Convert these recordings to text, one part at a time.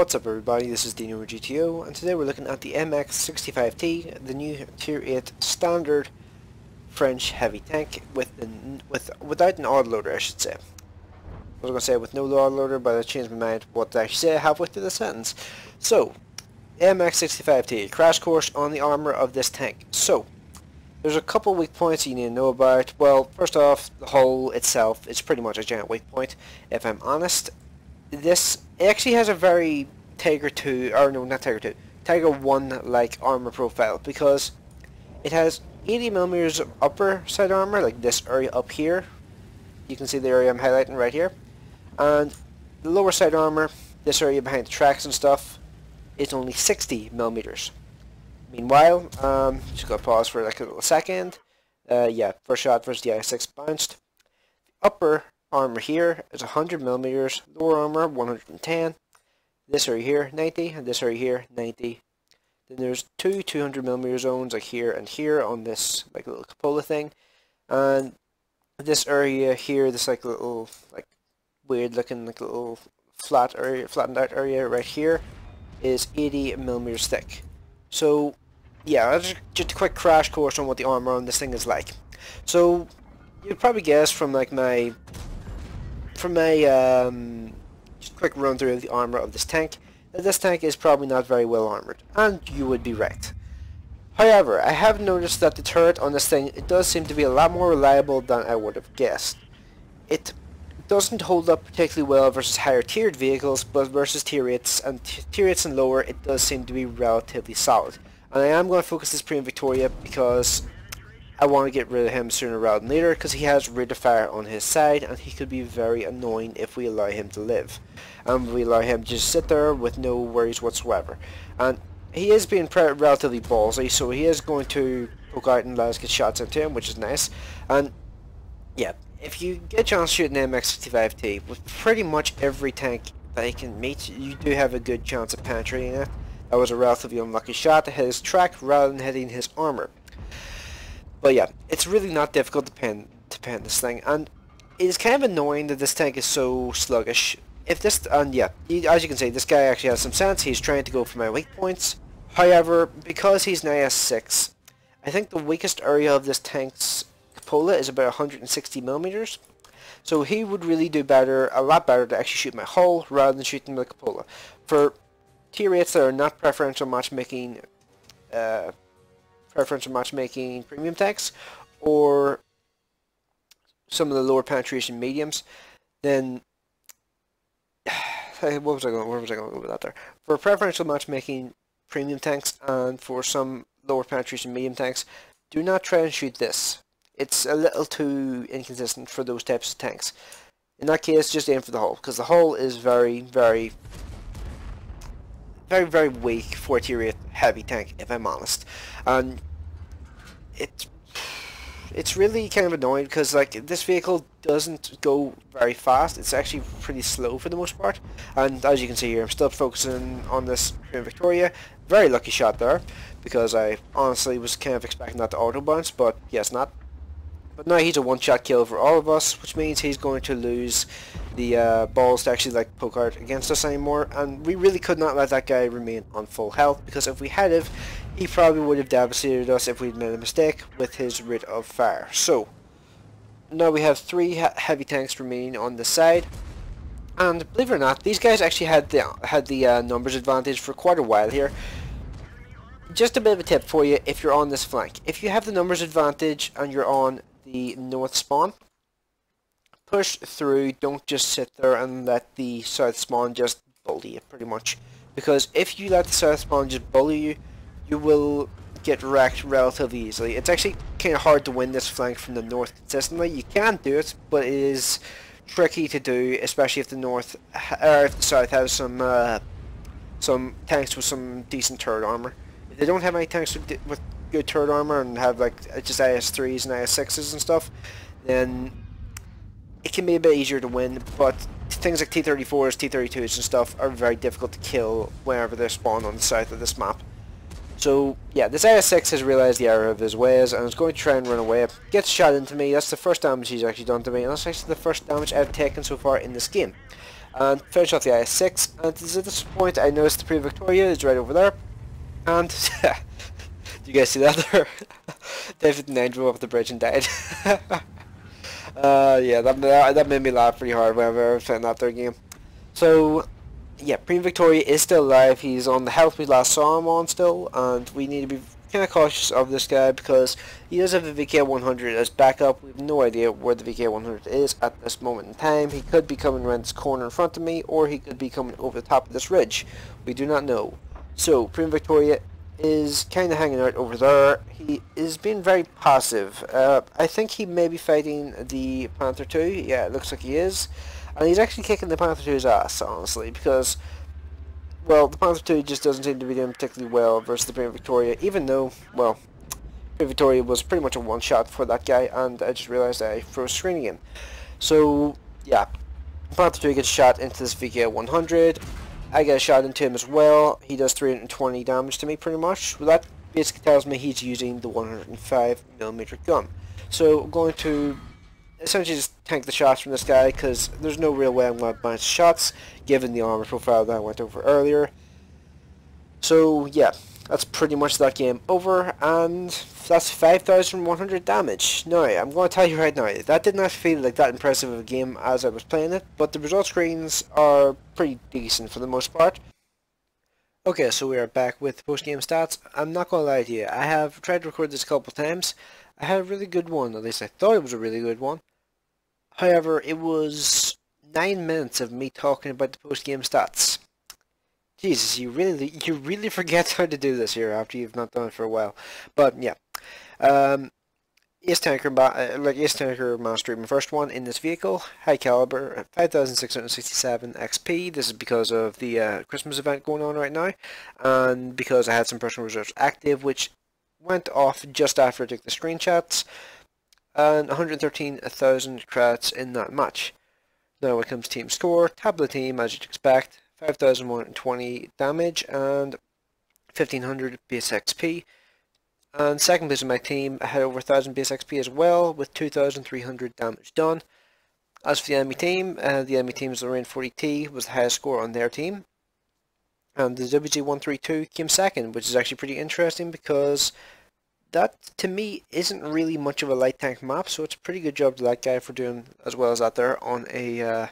What's up everybody, this is DeanoGTO, and today we're looking at the MX65T, the new Tier 8 standard French heavy tank without an autoloader, I should say. I was going to say with no autoloader, but I changed my mind what to actually say halfway through the sentence. So, MX65T, crash course on the armor of this tank. So, there's a couple weak points you need to know about. Well, first off, the hull itself is pretty much a giant weak point, if I'm honest. This actually has a very Tiger 2, or no, not Tiger 2, Tiger 1 like armor profile, because it has 80mm of upper side armor, like this area up here. You can see the area I'm highlighting right here. And the lower side armor, this area behind the tracks and stuff, is only 60mm. Meanwhile, just gotta pause for like a little second. Yeah, first shot versus the I-6 bounced. Upper armor here is 100mm, lower armor 110. This area here 90, and this area here 90. Then there's two 200mm zones like here and here on this like little cupola thing, and this area here, this like little like weird looking like little flat area, flattened out area right here, is 80mm thick. So yeah, just a quick crash course on what the armor on this thing is like. So you'd probably guess from like my just quick run through of the armor of this tank that this tank is probably not very well armored, and you would be right. However, I have noticed that the turret on this thing, it does seem to be a lot more reliable than I would have guessed. It doesn't hold up particularly well versus higher tiered vehicles, but versus tier 8s and lower, it does seem to be relatively solid. And I am going to focus this Premium Victoria because I want to get rid of him sooner rather than later, because he has rate of fire on his side and he could be very annoying if we allow him to live. And we allow him to just sit there with no worries whatsoever. And he is being relatively ballsy, so he is going to poke out and let us get shots into him, which is nice. And yeah, if you get a chance to shoot an MX65T with pretty much every tank that he can meet, you do have a good chance of penetrating it. That was a relatively unlucky shot to hit his track rather than hitting his armor. But yeah, it's really not difficult to pen this thing, and it is kind of annoying that this tank is so sluggish. If this, and yeah, as you can see, this guy actually has some sense. He's trying to go for my weak points. However, because he's an IS-6, I think the weakest area of this tank's cupola is about 160mm. So he would really do better, a lot better, to actually shoot my hull rather than shooting my cupola. For tier 8s that are not preferential matchmaking premium tanks, or some of the lower penetration mediums, then where was I going to go with that there? For preferential matchmaking premium tanks and for some lower penetration medium tanks, do not try and shoot this. It's a little too inconsistent for those types of tanks. In that case, just aim for the hull, because the hull is very weak for a tier 8 heavy tank, if I'm honest. And it's really kind of annoying because like this vehicle doesn't go very fast. It's actually pretty slow for the most part. And as you can see here, I'm still focusing on this Premium Victoria. Very lucky shot there, because I honestly was kind of expecting that to auto bounce, but yes, not. But now he's a one-shot kill for all of us, which means he's going to lose the balls to actually like poke out against us anymore. And we really could not let that guy remain on full health, because if we had have, he probably would have devastated us if we'd made a mistake with his rate of fire. So now we have 3 heavy tanks remaining on the side, and believe it or not, these guys actually had the numbers advantage for quite a while here. Just a bit of a tip for you if you're on this flank: if you have the numbers advantage and you're on the north spawn, push through. Don't just sit there and let the south spawn just bully you, pretty much. Because if you let the south spawn just bully you, you will get wrecked relatively easily. It's actually kind of hard to win this flank from the north consistently. You can do it, but it is tricky to do, especially if the north or if the south has some tanks with some decent turret armor. If they don't have any tanks with good turret armor and have like just IS-3s and IS-6s and stuff, then it can be a bit easier to win. But things like T-34s, T-32s and stuff are very difficult to kill whenever they're spawned on the south of this map. So yeah, this IS-6 has realised the error of his ways and is going to try and run away. Gets shot into me. That's the first damage he's actually done to me, and that's actually the first damage I've taken so far in this game. and finish off the IS-6. And at this point, I noticed the Pre-Victoria is right over there, and do you guys see that there? David 9 drove off the bridge and died. Yeah, that made me laugh pretty hard whenever I was playing that third game. So, yeah, Prem Victoria is still alive. He's on the health we last saw him on still, and we need to be kind of cautious of this guy because he does have the VK100 as backup. We have no idea where the VK100 is at this moment in time. He could be coming around this corner in front of me, or he could be coming over the top of this ridge. We do not know. So, Prem Victoria is kind of hanging out over there. He is being very passive. I think he may be fighting the Panther 2. Yeah, it looks like he is. And he's actually kicking the Panther 2's ass, honestly, because, well, the Panther 2 just doesn't seem to be doing particularly well versus the Prem Victoria, even though, well, Prem Victoria was pretty much a one-shot for that guy, and I just realized I froze screen again. So, yeah, Panther 2 gets shot into this VK100. I get a shot into him as well. He does 320 damage to me, pretty much. Well, that basically tells me he's using the 105mm gun. So I'm going to essentially just tank the shots from this guy, because there's no real way I'm going to bounce shots, given the armor profile that I went over earlier. So yeah, that's pretty much that game over, and that's 5,100 damage. Now, I'm going to tell you right now, that did not feel like that impressive of a game as I was playing it, but the result screens are pretty decent for the most part. Okay, so we are back with post-game stats. I'm not going to lie to you, I have tried to record this a couple times. I had a really good one, at least I thought it was a really good one. However, it was 9 minutes of me talking about the post-game stats. Jesus, you really forget how to do this here after you've not done it for a while. But yeah, Ace Tanker mastery, my first one in this vehicle. High caliber, 5,667 XP. This is because of the Christmas event going on right now, and because I had some personal reserves active, which went off just after I took the screenshots, and 113,000 crats in that match. Now when it comes to team score, top of the team as you'd expect. 5,120 damage and 1,500 base XP. And second place in my team, I had over 1,000 base XP as well, with 2,300 damage done. As for the enemy team's Lorraine 40T was the highest score on their team. And the WG132 came second, which is actually pretty interesting because that, to me, isn't really much of a light tank map, so it's a pretty good job to that guy for doing as well as that there on a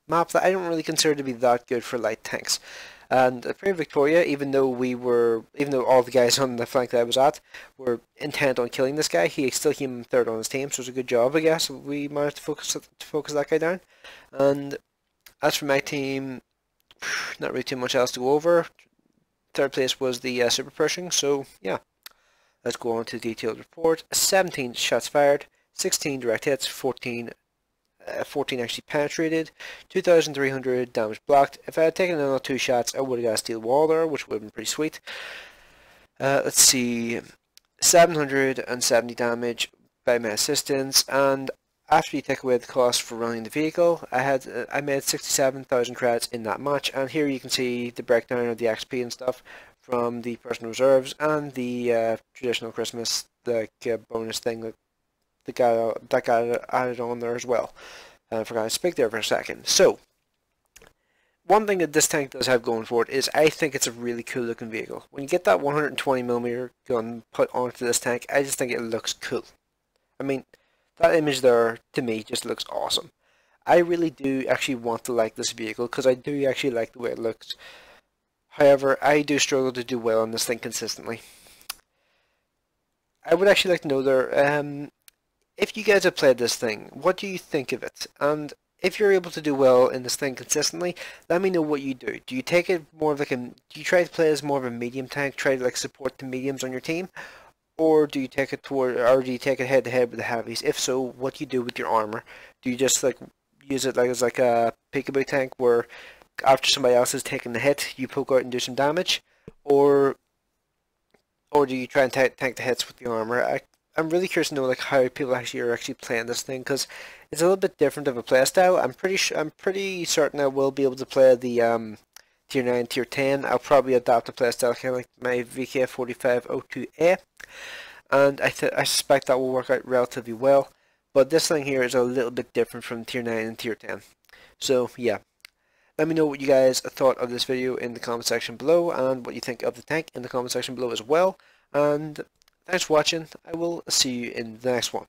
map that I don't really consider to be that good for light tanks. And at Prem Victoria, even though all the guys on the flank that I was at were intent on killing this guy, he still came third on his team, so it was a good job, I guess. We managed to focus that guy down. And as for my team, not really too much else to go over. Third place was the Super Pershing, so yeah. Let's go on to the detailed report. 17 shots fired, 16 direct hits, 14 actually penetrated, 2,300 damage blocked. If I had taken another 2 shots, I would have got a steel wall there, which would have been pretty sweet. Let's see, 770 damage by my assistance, and after you take away the cost for running the vehicle, I made 67,000 credits in that match, and here you can see the breakdown of the XP and stuff from the personal reserves and the traditional Christmas bonus thing that got added on there as well. I forgot to speak there for a second. So, one thing that this tank does have going for it is I think it's a really cool looking vehicle. When you get that 120mm gun put onto this tank, I just think it looks cool. I mean, that image there, to me, just looks awesome. I really do actually want to like this vehicle because I do actually like the way it looks. However, I do struggle to do well on this thing consistently. I would actually like to know there, if you guys have played this thing, what do you think of it? And if you're able to do well in this thing consistently, let me know what you do. Do you take it more of like do you try to play as more of a medium tank, try to like support the mediums on your team? Or do you take it head to head with the heavies? If so, what do you do with your armor? Do you just like use it like as like a peekaboo tank where after somebody else has taken the hit, you poke out and do some damage? Or do you try and tank the hits with the armor? I'm really curious to know like how people are actually playing this thing because it's a little bit different of a playstyle. I'm pretty certain I will be able to play the Tier 9, Tier 10. I'll probably adapt a playstyle kind of like my VK4502A, and I suspect that will work out relatively well. But this thing here is a little bit different from Tier 9 and Tier 10. So yeah. Let me know what you guys thought of this video in the comment section below, and what you think of the tank in the comment section below as well. And thanks for watching. I will see you in the next one.